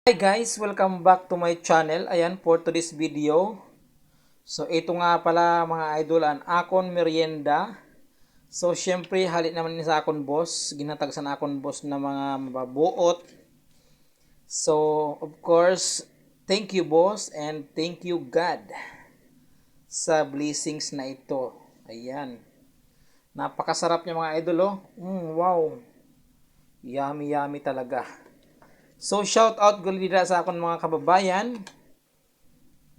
Hi guys, welcome back to my channel. Ayan, for today's video. So ito nga pala mga idol ang akon merienda. So syempre halit naman ni sa akon boss, ginatag sa akon boss na mga mababuot. So of course, thank you boss and thank you God sa blessings na ito. Ayan. Napakasarap niya mga idol oh. Wow. Yummy yummy talaga. So shout out gulida sa akon mga kababayan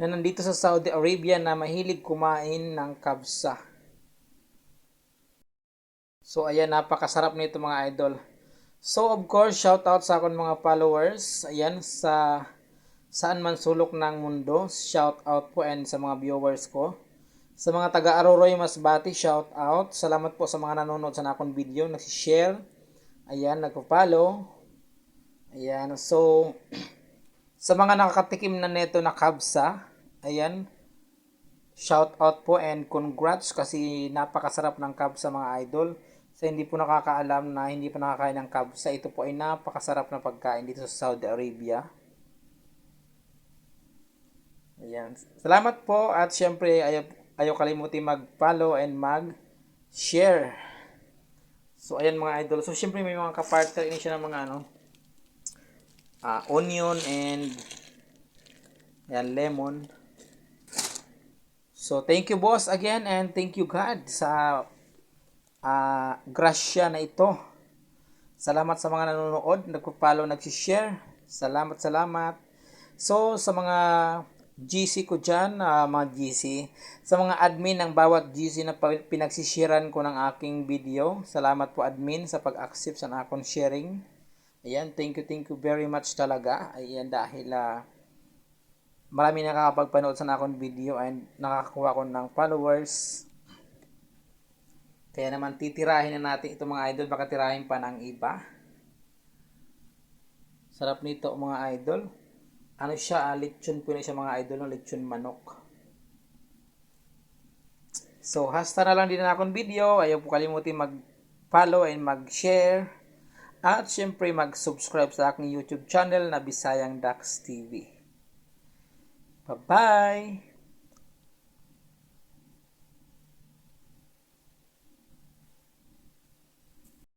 na nandito sa Saudi Arabia na mahilig kumain ng kabsa. So ayan, napakasarap nito mga idol. So of course, shout out sa akon mga followers. Ayan, sa saan man sulok ng mundo, shout out po and sa mga viewers ko. Sa mga taga Aroroy Masbati, shout out. Salamat po sa mga nanonood sa akong video, nagsi-share. Ayan, nagpo-follow. Ayan, so sa mga nakakatikim na neto na kabsa, ayan, shout out po and congrats kasi napakasarap ng kabsa mga idol. Sa hindi po nakakaalam na hindi pa nakakain ng kabsa, ito po ay napakasarap na pagkain dito sa Saudi Arabia. Ayan. Salamat po at syempre ayaw kalimutin mag-follow and mag-share. So ayan mga idol. So syempre may mga kapartner ini siya ng mga onion and ayan, lemon. So thank you boss again and thank you God sa grasya na ito. Salamat sa mga nanonood, nagpo-follow, nagsi-share. Salamat. So sa mga GC ko dyan, mga GC, sa mga admin ng bawat GC na pinagsisharean ko ng aking video, salamat po admin sa pag-accept sa akong sharing. Ayan, thank you very much talaga. Ayan, dahil marami nakakapagpanood sa akong video and nakakakuha ko ng followers. Kaya naman titirahin na natin itong mga idol, baka tirahin pa ng iba. Sarap nito mga idol. Ano siya, lechon po na siya mga idol, ng lechon manok. So, hasta na lang din na akong video. Ayaw po kalimutin mag-follow and mag-share. At syempre mag-subscribe sa aking YouTube channel na Bisayang Dax TV. Bye-bye!